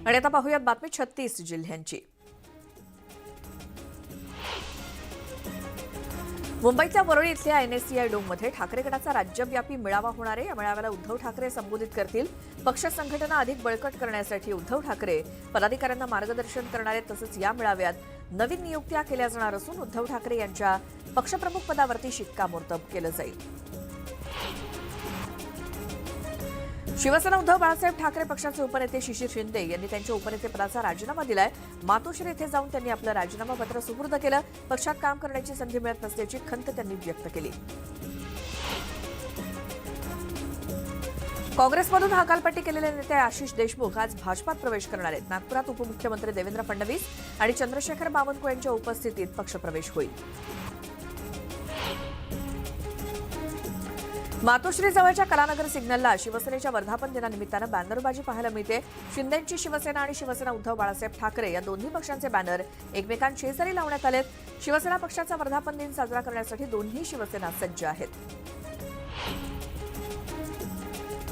आणि आता पाहूयात बातमी 36 जिल्ह्यांची। मुंबईच्या वरळी इथल्या एनएससीआय डोममध्ये ठाकरे गटाचा राज्यव्यापी मेळावा होणार आहे। या मेळाव्याला उद्धव ठाकरे संबोधित करतील। पक्ष संघटना अधिक बळकट करण्यासाठी उद्धव ठाकरे पदाधिकाऱ्यांना मार्गदर्शन करणार आहेत। तसंच या मेळाव्यात नवीन नियुक्त्या केल्या जाणार असून उद्धव ठाकरे यांच्या पक्षप्रमुख पदावरती शिक्कामोर्तब केलं जाईल। शिवसेना उद्धव बाळासाहेब ठाकरे पक्षाचे उपनेते शिशिर शिंदे यांनी त्यांच्या उपनेतेपदाचा राजीनामा दिलाय। मातोश्री येथे जाऊन त्यांनी आपलं राजीनामा पत्र सुपूर्द केलं। पक्षात काम करण्याची संधी मिळत नसल्याची खंत त्यांनी व्यक्त केली। काँग्रेसमधून हकालपट्टी केलेले नेते आशिष देशमुख आज भाजपात प्रवेश करणार आहेत। नागपुरात उपमुख्यमंत्री देवेंद्र फडणवीस आणि चंद्रशेखर बावनकुळे यांच्या उपस्थितीत पक्षप्रवेश होईल। मातोश्री जवळच्या कलानगर सिग्नलला शिवसेनेच्या वर्धापन दिनानिमित्तानं बॅनरबाजी पाहायला मिळते। शिंदेंची शिवसेना आणि शिवसेना उद्धव बाळासाहेब ठाकरे या दोन्ही पक्षांचे बॅनर एकमेकांशेजारी लावण्यात आलेत। शिवसेना पक्षाचा वर्धापन दिन साजरा करण्यासाठी दोन्ही शिवसेना सज्ज आहेत।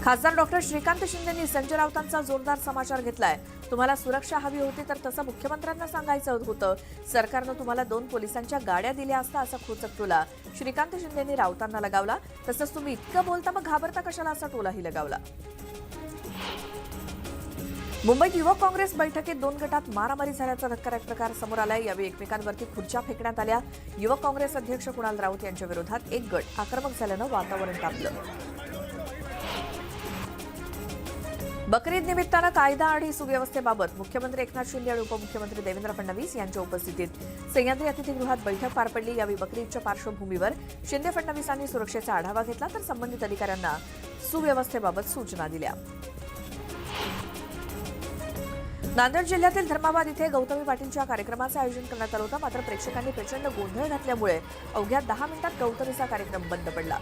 खासदार डॉक्टर श्रीकांत शिंदेंनी संजय राऊतांचा जोरदार समाचार घेतलाय। तुम्हाला सुरक्षा हवी होती तर तसं मुख्यमंत्र्यांना सांगायचं होतं। सरकारनं तुम्हाला 2 पोलिसांच्या गाड्या दिल्या असता असा खोचक टोला श्रीकांत शिंदेंनी राऊतांना लगावला। तसंच तुम्ही इतकं बोलता मग घाबरता कशाला असा टोलाही लगावला। मुंबईत युवक काँग्रेस बैठकीत 2 गटात मारामारी झाल्याचा धक्कादायक प्रकार समोर आलाय। यावेळी एकमेकांवरती खुर्च्या फेकण्यात आल्या। युवक काँग्रेस अध्यक्ष कुणाल राऊत यांच्या विरोधात एक गट आक्रमक झाल्यानं वातावरण तापलं। बकरीद निमित्तानं कायदा आणि सुव्यवस्थेबाबत मुख्यमंत्री एकनाथ शिंदे आणि उपमुख्यमंत्री देवेंद्र फडणवीस यांच्या उपस्थितीत सह्याद्री अतिथीगृहात बैठक पार पडली। यावेळी बकरीदच्या पार्श्वभूमीवर शिंदे फडणवीसांनी सुरक्षेचा आढावा घेतला तर संबंधित अधिकाऱ्यांना सुव्यवस्थेबाबत सूचना दिल्या। नांदेड जिल्ह्यातील धर्माबाद इथे गौतमी पाटीलच्या कार्यक्रमाचं आयोजन करण्यात आलं होतं। मात्र प्रेक्षकांनी प्रचंड गोंधळ घातल्यामुळे अवघ्या 10 मिनिटात गौतमीचा कार्यक्रम बंद पडला।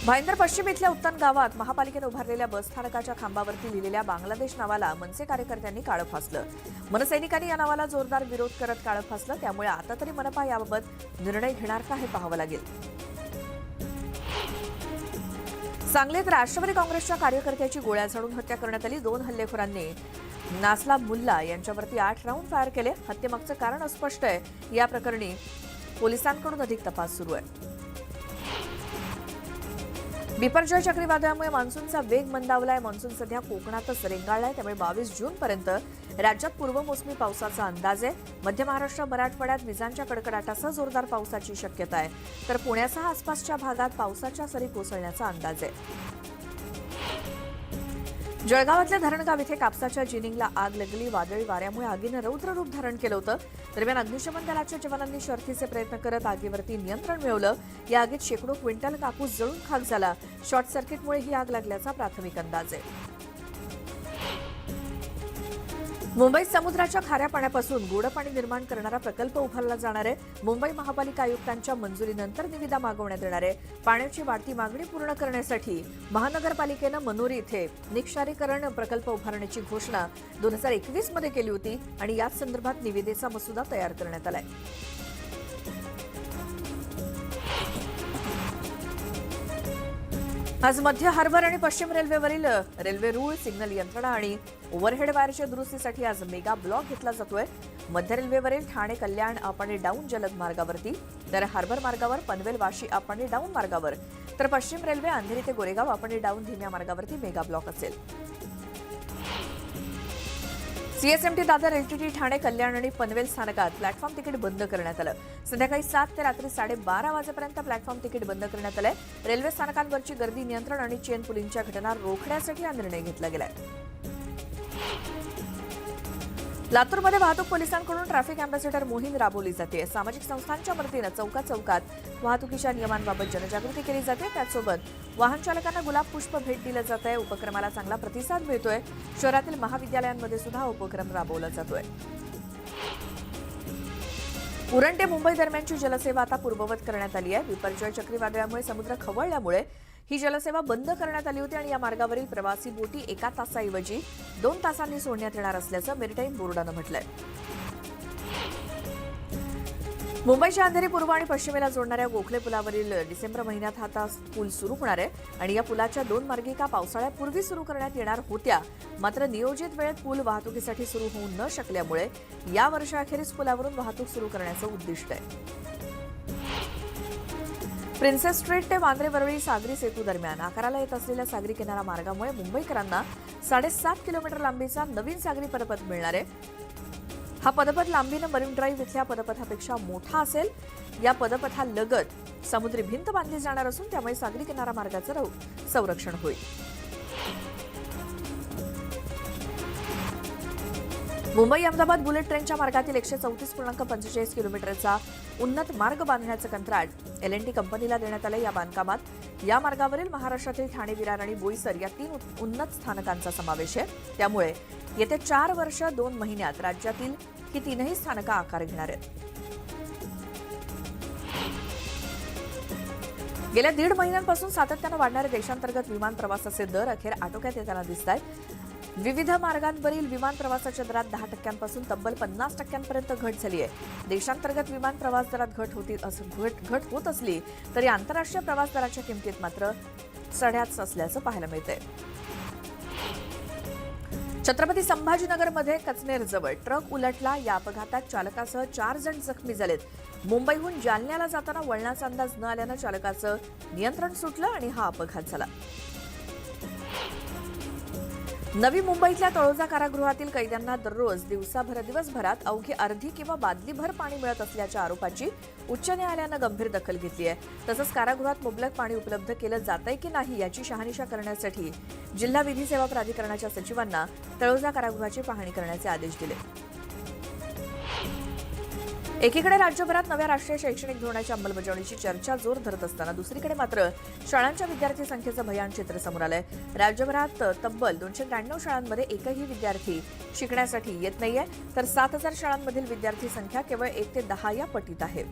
भाईंदर पश्चिम इथल्या उत्तन गावात महापालिकेने उभारलेल्या बसस्थानकाच्या खांबावरती लिहिलेल्या बांगलादेश नावाला मनसे कार्यकर्त्यांनी काळं फासलं। मनसैनिकांनी या नावाला जोरदार विरोध करत काळं फासलं। त्यामुळे आता तरी मनपा याबाबत निर्णय घेणार का हे पाहावं लागेल। सांगलीत राष्ट्रवादी काँग्रेसच्या कार्यकर्त्याची गोळ्या झाडून हत्या करण्यात आली। 2 हल्लेखोरांनी नासला मुल्ला यांच्यावरती 8 राऊंड फायर केले। हत्येमागचं कारण अस्पष्ट आहे। या प्रकरणी पोलिसांकडून अधिक तपास सुरू आहे। बिपरजॉय चक्रीवादळामुळे मान्सूनचा वेग मंदावलाय। मान्सून सध्या कोकणातच रेंगाळलाय। त्यामुळे 22 जूनपर्यंत राज्यात पूर्वमोसमी पावसाचा अंदाज आहे। मध्य महाराष्ट्र मराठवाड्यात विजांच्या कडकडाटासह जोरदार पावसाची शक्यता आहे। तर पुण्यासह आसपासच्या भागात पावसाच्या सरी कोसळण्याचा अंदाज आहे। जळगावातल्या धरणगाव इथे कापसाच्या जिनिंगला आग लागली। वादळी वाऱ्यामुळे आगीनं रौद्र रूप धारण केलं होतं। दरम्यान अग्निशमन दलाच्या जवानांनी शर्थीचे प्रयत्न करत आगीवरती नियंत्रण मिळवलं। या आगीत शेकडो क्विंटल कापूस जळून खाक झाला। शॉर्ट सर्किटमुळे ही आग लागल्याचा प्राथमिक अंदाज आहे। मुंबईत समुद्राच्या खाऱ्या पाण्यापासून गोड पाणी निर्माण करणारा प्रकल्प उभारला जाणार आहे। मुंबई महापालिका आयुक्तांच्या मंजुरीनंतर निविदा मागवण्यात येणार आहे। पाण्याची वाढती मागणी पूर्ण करण्यासाठी महानगरपालिकेनं मनोरी इथे निक्षारीकरण प्रकल्प उभारण्याची घोषणा 2021 मध्ये केली होती आणि याच संदर्भात निविदेचा मसुदा तयार करण्यात आलाय। आज मध्य हार्बर आणि पश्चिम रेल्वेवरील रेल्वे रूळ सिग्नल यंत्रणा आणि ओव्हरहेड वायरच्या दुरुस्तीसाठी आज मेगा ब्लॉक घेतला जातोय। मध्य रेल्वेवरील ठाणे कल्याण अप आणि डाऊन जलद मार्गावरती, तर हार्बर मार्गावर पनवेल वाशी अप आणि डाऊन मार्गावर, तर पश्चिम रेल्वे अंधेरी ते गोरेगाव अप आणि डाऊन धीम्या मार्गावरती मेगा ब्लॉक असेल। सीएसएमटी दादर एलटीटी ठाणे कल्याण आणि पनवेल स्थानकात प्लॅटफॉर्म तिकीट बंद करण्यात आलं। संध्याकाळी 7 ते रात्री 12:30 वाजेपर्यंत प्लॅटफॉर्म तिकीट बंद करण्यात आलंय। रेल्वे स्थानकांवरची गर्दी नियंत्रण आणि चेन पुलिंगच्या घटना रोखण्यासाठी हा निर्णय घेतला गेलाय। लातूरमध्ये वाहतूक पोलिसांकडून ट्रॅफिक अँबॅसेडर मोहीम राबवली जाते। सामाजिक संस्थांच्या वतीनं चौकात वाहतुकीच्या नियमांबाबत जनजागृती केली जाते। त्यासोबत वाहन चालकांना गुलाब पुष्प भेट दिलं जात आहे। उपक्रमाला चांगला प्रतिसाद मिळतोय। शहरातील महाविद्यालयांमध्ये सुद्धा उपक्रम राबवला जातोय। उरण ते मुंबई दरम्यानची जलसेवा आता पूर्ववत करण्यात आली आहे। बिपरजॉय चक्रीवादळामुळे समुद्र खवळल्यामुळे ही जलसेवा बंद करण्यात आली होती आणि या मार्गावरील प्रवासी बोटी 1 तासाऐवजी 2 तासांनी सोडण्यात येणार असल्याचं मेरिटाईम बोर्डानं म्हटलंय। मुंबईच्या अंधेरी पूर्व आणि पश्चिमेला जोडणाऱ्या गोखले पुलावरील डिसेंबर महिन्यात हा पूल सुरू होणार आहे आणि या पुलाच्या 2 मार्गिका पावसाळ्यापूर्वी सुरू करण्यात येणार होत्या. मात्र नियोजित वेळेत पूल वाहतुकीसाठी सुरू होऊ न शकल्यामुळे या वर्षाअखेरीस पुलावरून वाहतूक सुरू करण्याचं उद्दिष्ट आहे. प्रिन्सेस स्ट्रीट ते वांद्रे वरळी सागरी सेतू दरम्यान आकाराला येत असलेल्या सागरी किनारा मार्गामुळे मुंबईकरांना 7.5 किलोमीटर लांबीचा नवीन सागरी पदपथ मिळणार आहे. हा पदपथ लांबीनं मरीन ड्राईव्ह इथल्या पदपथापेक्षा मोठा असेल. या पदपथालगत समुद्री भिंत बांधली जाणार असून त्यामुळे सागरी किनारा मार्गाचं संरक्षण होईल. मुंबई अहमदाबाद बुलेट ट्रेनच्या मार्गातील 134.45 किलोमीटरचा उन्नत मार्ग बांधण्याचं कंत्राट L&T कंपनीला देण्यात आलं. या बांधकामात या मार्गावरील महाराष्ट्रातील ठाणे, विरार आणि बोईसर या 3 उन्नत स्थानकांचा समावेश आहे. त्यामुळे येत्या 4 वर्ष 2 महिन्यात राज्यातील ही 3ही स्थानकं आकार घेणार आहेत. गेल्या 1.5 महिन्यांपासून सातत्यानं वाढणारे देशांतर्गत विमान प्रवासाचे दर अखेर आटोक्यात येताना दिसत आहेत. विविध मार्गांवरील विमान प्रवासाच्या दरात 10% तब्बल 50% घट झाली आहे. देशांतर्गत विमान प्रवास दरात घट होत असली तरी आंतरराष्ट्रीय प्रवास दराच्या किमतीत मात्र चढ्याच असल्याचं पाहायला मिळतंय. छत्रपती संभाजीनगरमध्ये कचनेरजवळ ट्रक उलटला. या अपघातात चालकासह 4 जण जखमी झालेत. मुंबईहून जालन्याला जाताना वळणाचा अंदाज न आल्यानं चालकाचं नियंत्रण सुटलं आणि हा अपघात झाला. नवी मुंबईतल्या तळोजा कारागृहातील कैद्यांना दररोज दिवसभरात अवघी अर्धी किंवा बादलीभर पाणी मिळत असल्याच्या आरोपाची उच्च न्यायालयानं गंभीर दखल घेतली आहे. तसंच कारागृहात मुबलक पाणी उपलब्ध केलं जातंय की नाही याची शहानिशा करण्यासाठी जिल्हा विधी सेवा प्राधिकरणाच्या सचिवांना तळोजा कारागृहाची पाहणी करण्याचे आदेश दिले. एकीकडे राज्यभरात नव्या राष्ट्रीय शैक्षणिक धोरणाच्या अंमलबजावणीची चर्चा जोर धरत असताना दुसरीकडे मात्र शाळांच्या विद्यार्थी संख्येचं भयान चित्र समोर आलंय. राज्यभरात तब्बल 293 शाळांमध्ये एकही विद्यार्थी शिकण्यासाठी येत नाहीये, तर 7,000 शाळांमधील विद्यार्थी संख्या केवळ 1 ते 10 या पटीत आहे.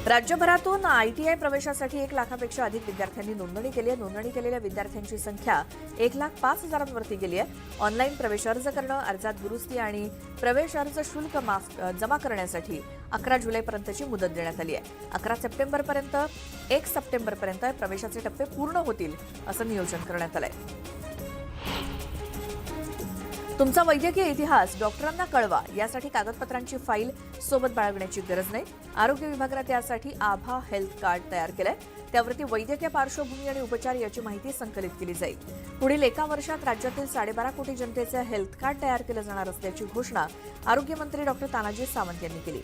राज्यभरातून ITI प्रवेशासाठी 1 लाखापेक्षा अधिक विद्यार्थ्यांनी नोंदणी केली आहे. नोंदणी केलेल्या विद्यार्थ्यांची संख्या 1,05,000वरती गेली आहे. ऑनलाईन प्रवेश अर्ज करणं, अर्जात दुरुस्ती आणि प्रवेश अर्ज शुल्क जमा करण्यासाठी 11 जुलैपर्यंतची मुदत देण्यात आली आहे. 11 सप्टेंबरपर्यंत 1 सप्टेंबरपर्यंत प्रवेशाचे टप्पे पूर्ण होतील असं नियोजन करण्यात आलंय. तुमचा वैद्यकीय इतिहास डॉक्टरांना कळवा, यासाठी कागदपत्रांची फाईल सोबत बाळगण्याची गरज नाही. आरोग्य विभागाने त्यासाठी आभा हेल्थ कार्ड तयार केलंय. त्यावरती वैद्यकीय पार्श्वभूमी आणि उपचार याची माहिती संकलित केली जाईल. पुढील 1 वर्षात राज्यातील 12.5 कोटी जनतेचे हेल्थ कार्ड तयार केलं जाणार असल्याची घोषणा आरोग्यमंत्री डॉ. तानाजी सावंत यांनी केली.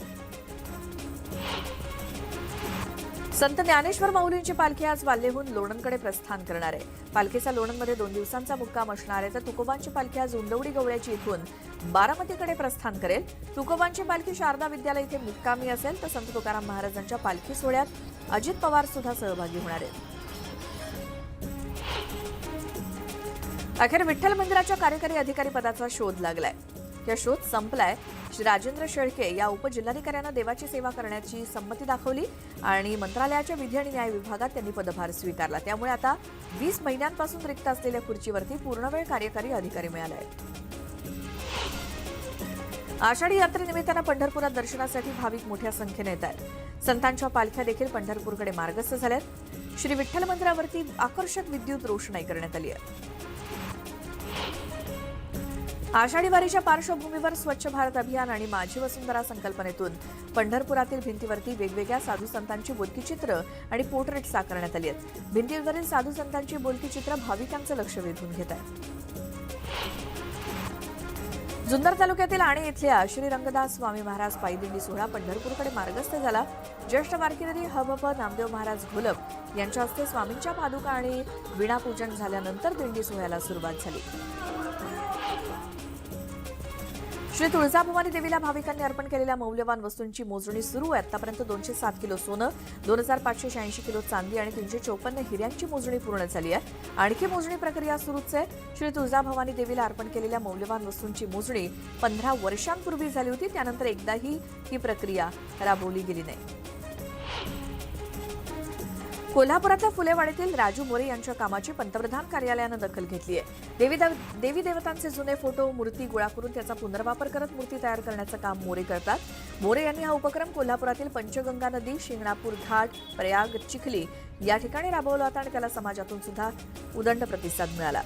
संत ज्ञानेश्वर माऊलींची पालखी आज वाल्हेहून लोणंदकडे प्रस्थान करणार आहे. पालखीचा लोणंदमध्ये 2 दिवसांचा मुक्काम असणार आहे. तर तुकोबांची पालखी आज उंडवडी गवळ्याची इथून बारामतीकडे प्रस्थान करेल. तुकोबांची पालखी शारदा विद्यालय इथे मुक्कामी असेल, तर संत तुकाराम महाराजांच्या पालखी सोहळ्यात अजित पवार सुद्धा सहभागी होणार आहेत. अखेर विठ्ठल मंदिराच्या कार्यकारी अधिकारी पदाचा शोध लागलाय. या शोध संपलाय. श्री राजेंद्र शेळके या उपजिल्हाधिकाऱ्यांना देवाची सेवा करण्याची संमती दाखवली आणि मंत्रालयाच्या विधी आणि न्याय विभागात त्यांनी पदभार स्वीकारला. त्यामुळे आता 20 महिन्यांपासून रिक्त असलेल्या खुर्चीवरती पूर्णवेळ कार्यकारी अधिकारी मिळाले आहेत. आषाढी यात्रेनिमित्तानं पंढरपुरात दर्शनासाठी भाविक मोठ्या संख्येने येत आहेत. संतांच्या पालख्या देखील पंढरपूरकडे मार्गस्थ झाल्यात. श्री विठ्ठल मंदिरावरती आकर्षक विद्युत रोषणाई करण्यात आली आहे. आषाढी वारीच्या पार्श्वभूमीवर स्वच्छ भारत अभियान आणि माझी वसुंधरा संकल्पनेतून पंढरपुरातील भिंतीवरती वेगवेगळ्या साधू संतांची बोलकी चित्र आणि पोर्ट्रेट साकारण्यात आली आहेत. भिंतीवरील साधू संतांची बोलकी चित्र भाविकांचं लक्ष वेधून घेत आहेत. जुन्नर तालुक्यातील आणे इथल्या श्री रंगदास स्वामी महाराज पायी दिंडी सोहळा पंढरपूरकडे मार्गस्थ झाला. ज्येष्ठ वारकरी हबप नामदेव महाराज घोलप यांच्या हस्ते स्वामींच्या पादुका आणि वीणापूजन झाल्यानंतर दिंडी सोहळ्याला सुरुवात झाली. श्री तुळजाभवानी देवीला भाविकांनी अर्पण केलेल्या मौल्यवान वस्तूंची मोजणी सुरू आहे. आतापर्यंत 207 किलो सोनं, 2586 किलो चांदी आणि 354 हिऱ्यांची मोजणी पूर्ण झाली आहे. आणखी मोजणी प्रक्रिया सुरूच आहे. श्री तुळजाभवानी देवीला अर्पण केलेल्या मौल्यवान वस्तूंची मोजणी 15 वर्षांपूर्वी झाली होती. त्यानंतर एकदाही ही प्रक्रिया राबवली गेली नाही. कोल्हापुरातल्या फुलेवाडीतील राजू मोरे यांच्या कामाची पंतप्रधान कार्यालयानं दखल घेतली आहे. देवी देवतांचे जुने फोटो मूर्ती गोळा करून त्याचा पुनर्वापर करत मूर्ती तयार करण्याचं काम मोरे करतात. मोरे यांनी हा उपक्रम कोल्हापुरातील पंचगंगा नदी, शिंगणापूर घाट, प्रयाग, चिखली या ठिकाणी राबवला होता आणि त्याला समाजातून सुद्धा उदंड प्रतिसाद मिळाला.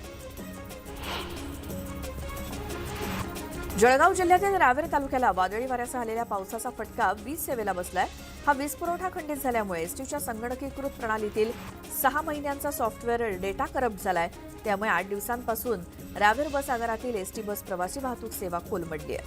जळगाव जिल्ह्यातील रावेर तालुक्याला वादळी वाऱ्यासह आलेल्या पावसाचा फटका वीज सेवेला बसलाय. हा वीज पुरवठा खंडित झाल्यामुळे एसटीच्या संगणकीकृत प्रणालीतील 6 महिन्यांचा सॉफ्टवेअर डेटा करप्ट झालाय. त्यामुळे 8 दिवसांपासून रावेर बस आगारातील एसटी बस प्रवासी वाहतूक सेवा कोलमडली आहे.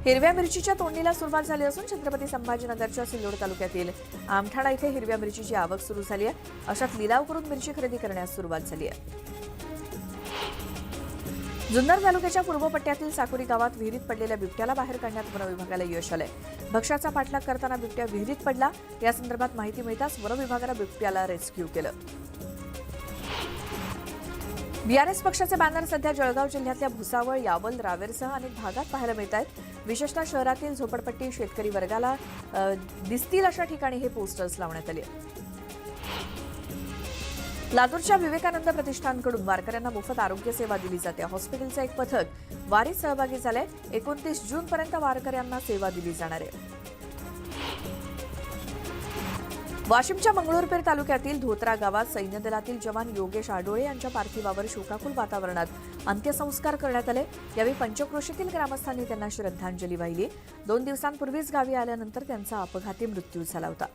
हिरव्या मिरचीच्या तोडणीला सुरुवात झाली असून छत्रपती संभाजीनगरच्या सिल्लोड तालुक्यातील आमठाणा इथे हिरव्या मिरचीची आवक सुरू झाली आहे. अशात लिलाव करून मिरची खरेदी करण्यास सुरुवात झाली आहे. जुन्नर तालुक्याच्या पूर्व पट्ट्यातील साकुरी गावात विहिरीत पडलेल्या बिबट्याला बाहेर काढण्यात वनविभागाला यश आलंय. भक्ष्याचा पाठलाग करताना बिबट्या विहिरीत पडला. या संदर्भात माहिती मिळताच वनविभागानं बिबट्याला रेस्क्यू केलं. बीआरएस पक्षाचे बॅनर सध्या जळगाव जिल्ह्यातल्या भुसावळ, यावल, रावेरसह अनेक भागात पाहायला मिळत आहेत. विशेषतः शहरातील झोपडपट्टी शेतकरी वर्गाला दिसतील अशा ठिकाणी हे पोस्टर्स लावण्यात आले. लातूरच्या विवेकानंद प्रतिष्ठानकडून वारकऱ्यांना मोफत आरोग्य सेवा दिली जाते. हॉस्पिटलचं एक पथक वारीत सहभागी झालंय. 29 जूनपर्यंत वारकऱ्यांना सेवा दिली जाणार आहे. वाशिमच्या मंगळूरपेर तालुक्यातील धोत्रा गावात सैन्य दलातील जवान योगेश आडोळे यांच्या पार्थिवावर शोकाकुल वातावरणात अंत्यसंस्कार करण्यात आले. यावेळी पंचक्रोशीतील ग्रामस्थांनी त्यांना श्रद्धांजली वाहिली. 2 दिवसांपूर्वीच गावी आल्यानंतर त्यांचा अपघाती मृत्यू झाला होता.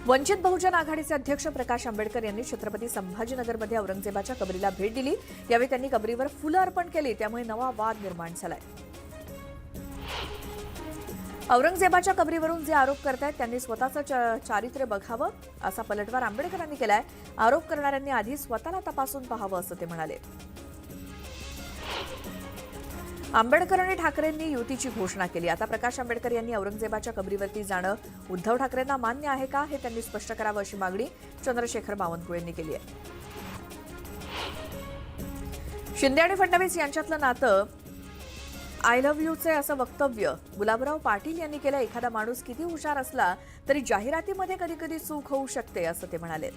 वंचित बहुजन आघाडीचे अध्यक्ष प्रकाश आंबेडकर यांनी छत्रपती संभाजीनगरमध्ये औरंगजेबाच्या कबरीला भेट दिली. यावेळी त्यांनी कबरीवर फुलं अर्पण केली. त्यामुळे नवा वाद निर्माण झालाय. औरंगजेबाच्या कबरीवरून जे आरोप करतायत त्यांनी स्वतःचं चारित्र्य बघावं असा पलटवार आंबेडकरांनी केलाय. आरोप करणाऱ्यांनी आधी स्वतःला तपासून पाहावं असं ते म्हणाले. आंबेडकर आणि ठाकरेंनी युतीची घोषणा केली. आता प्रकाश आंबेडकर यांनी औरंगजेबाच्या कबरीवरती जाणं उद्धव ठाकरेंना मान्य आहे का हे त्यांनी स्पष्ट करावं अशी मागणी चंद्रशेखर बावनकुळेंनी केली आहे. शिंदे आणि फडणवीस यांच्यातलं नातं आय लव्ह यूचे असं वक्तव्य गुलाबराव पाटील यांनी केलं. एखादा माणूस किती हुशार असला तरी जाहिरातीमध्ये कधी कधी चूक होऊ शकते असं ते म्हणाले.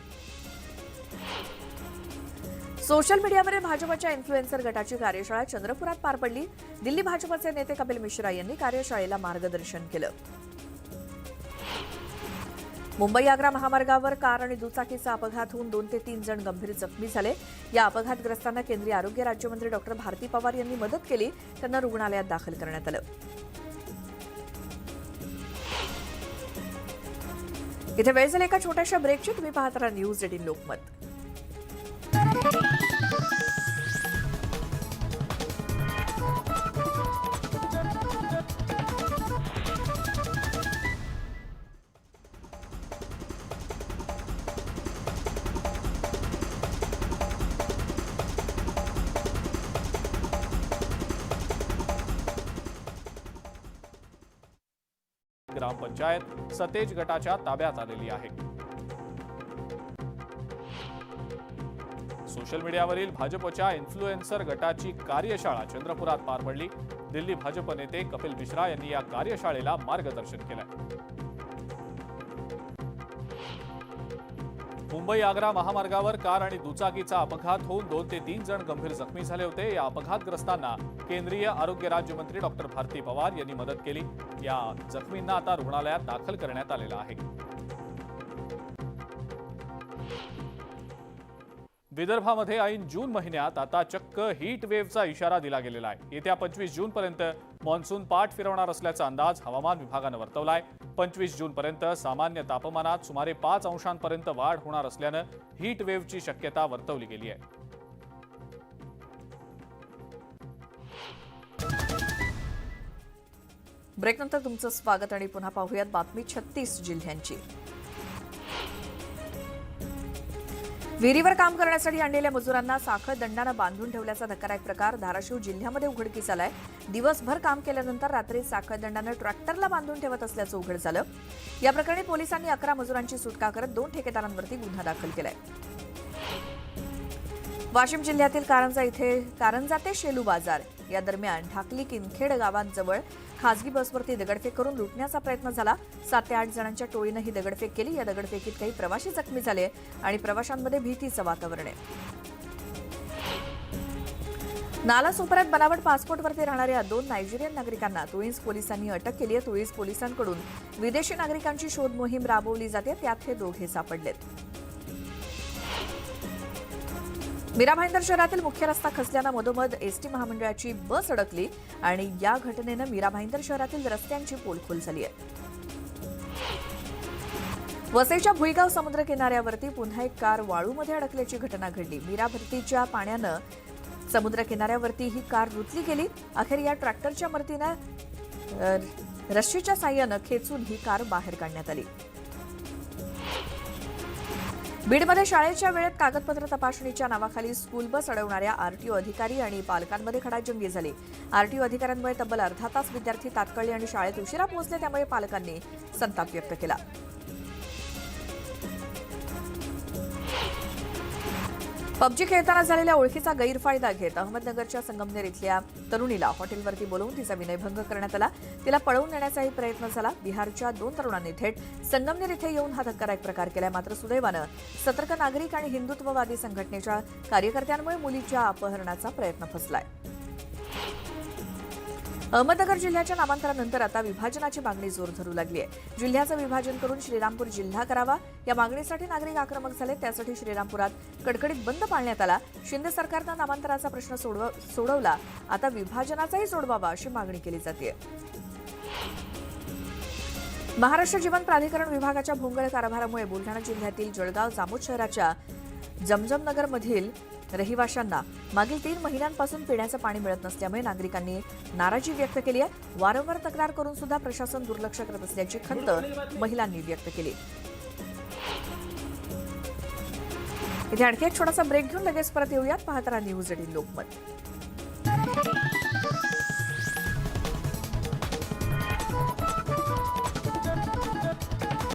सोशल मीडियावरील भाजपच्या इन्फ्लुएन्सर गटाची कार्यशाळा चंद्रपुरात पार पडली. दिल्ली भाजपचे नेते कपिल मिश्रा यांनी कार्यशाळेला मार्गदर्शन केलं. मुंबई आग्रा महामार्गावर कार आणि दुचाकीचा अपघात होऊन 2 ते 3 जण गंभीर जखमी झाले. या अपघातग्रस्तांना केंद्रीय आरोग्य राज्यमंत्री डॉक्टर भारती पवार यांनी मदत केली. त्यांना रुग्णालयात दाखल करण्यात आलं. इथे वेळ झाली एका छोट्याशा ब्रेकची. तुम्ही पाहत राहा न्यूज 18 लोकमत. ग्रामपंचायत सतेज गटाच्या ताब्यात आलेली आहे. सोशल मीडियावरील भाजपच्या इन्फ्लुएन्सर गटाची कार्यशाळा चंद्रपुरात पार पडली. दिल्ली भाजप नेते कपिल मिश्रा यांनी या कार्यशाळेला मार्गदर्शन केलं. मुंबई आग्रा महामार्गावर कार आणि दुचाकीचा अपघात होऊन 2 ते 3 जण गंभीर जखमी झाले होते. या अपघातग्रस्तांना केंद्रीय आरोग्य राज्यमंत्री डॉक्टर भारती पवार यांनी मदत केली. या जखमींना आता रुग्णालयात दाखल करण्यात आलेलं आहे. विदर्भामध्ये ऐन जून महिन्यात आता चक्क हीट वेव्हचा इशारा दिला गेलेला आहे. येत्या 25 जूनपर्यंत मान्सून पाठ फिरवणार असल्याचा अंदाज हवामान विभागानं वर्तवलाय. 25 जूनपर्यंत सामान्य तापमानात सुमारे 5 अंशांपर्यंत वाढ होणार असल्यानं हीट वेव्हची शक्यता वर्तवली गेली आहे. ब्रेकनंतर तुमचं स्वागत आणि पुन्हा पाहूयात बातमी 36 जिल्ह्यांची. विहिरीवर काम करण्यासाठी आणलेल्या मजुरांना साखळ दंडानं बांधून ठेवल्याचा धक्कादायक प्रकार धाराशिव जिल्ह्यामध्ये उघडकीस आलाय. दिवसभर काम केल्यानंतर रात्री साखळ दंडानं ट्रॅक्टरला बांधून ठेवत असल्याचं उघड झालं. या प्रकरणी पोलिसांनी 11 मजुरांची सुटका करत 2 ठेकेदारांवरती गुन्हा दाखल केलाय. वाशिम जिल्ह्यातील कारंजा ते शेलू बाजार या दरम्यान ढाकली किनखेड गावांजवळ खासगी बसवरती दगडफेक करून लुटण्याचा प्रयत्न झाला. 7 ते 8 जणांच्या टोळीनं ही दगडफेक केली. या दगडफेकीत काही प्रवासी जखमी झाले आणि प्रवाशांमध्ये भीतीचं वातावरण आहे. नालासोपाऱ्यात बनावट पासपोर्टवरती राहणाऱ्या 2 नायजेरियन नागरिकांना तुळीस पोलिसांनी अटक केली आहे. तुळीस पोलिसांकडून विदेशी नागरिकांची शोध मोहीम राबवली जाते. त्यात हे दोघे सापडलेत. मीरा भाईंदर शहरातील मुख्य रस्ता खचल्यानं मधोमध एसटी महामंडळाची बस अडकली आणि या घटनेनं मीरा भाईंदर शहरातील रस्त्यांची पोलखोल झाली आहे. वसईच्या भुईगाव समुद्र किनाऱ्यावरती पुन्हा एक कार वाळूमध्ये अडकल्याची घटना घडली. मीरा भरतीच्या पाण्यानं समुद्र किनाऱ्यावरती ही कार रुतली गेली. अखेर या ट्रॅक्टरच्या मदतीनं रस्सीच्या साह्यानं खेचून ही कार बाहेर काढण्यात आली. बीडमध्ये शाळेच्या वेळेत कागदपत्र तपासणीच्या नावाखाली स्कूल बस अडवणाऱ्या आरटीओ अधिकारी आणि पालकांमध्ये खडाजंगी झाली. आरटीओ अधिकाऱ्यांमुळे तब्बल अर्धा तास विद्यार्थी तात्काळले आणि शाळेत उशिरा पोहोचले. त्यामुळे पालकांनी संताप व्यक्त केला. पबजी खेळताना झालेल्या ओळखीचा गैरफायदा घेत अहमदनगरच्या संगमनेर इथल्या तरुणीला हॉटेलवरती बोलवून तिचा विनयभंग करण्यात आला. तिला पळवून नेण्याचाही प्रयत्न झाला. बिहारच्या 2 तरुणांनी थेट संगमनेर इथे येऊन हा धक्कादायक प्रकार केला. मात्र सुदैवानं सतर्क नागरिक आणि हिंदुत्ववादी संघटनेच्या कार्यकर्त्यांमुळे मुलीच्या अपहरणाचा प्रयत्न फसलाय. अहमदनगर जिल्ह्याच्या नामांतरानंतर आता विभाजनाची मागणी जोर धरू लागली आहे. जिल्ह्याचं विभाजन करून श्रीरामपूर जिल्हा करावा या मागणीसाठी नागरिक आक्रमक झाले. त्यासाठी श्रीरामपुरात कडकडीत बंद पाळण्यात आला. शिंदे सरकारनं नामांतराचा प्रश्न सोडवला. आता विभाजनाचाही सोडवावा अशी मागणी केली जाते. महाराष्ट्र जीवन प्राधिकरण विभागाच्या भोंगळ कारभारामुळे बुलढाणा जिल्ह्यातील जळगाव जामोद शहराच्या जमजमनगरमधील रहिवाशांना मागील 3 महिन्यांपासून पिण्याचं पाणी मिळत नसल्यामुळे नागरिकांनी नाराजी व्यक्त केली आहे. वारंवार तक्रार करून सुद्धा प्रशासन दुर्लक्ष करत असल्याची खंत महिलांनी व्यक्त केली. इथे आणखी एक छोटासा ब्रेक घेऊन लगेच परत येऊयात. पाहत राहा न्यूज 18 लोकमत.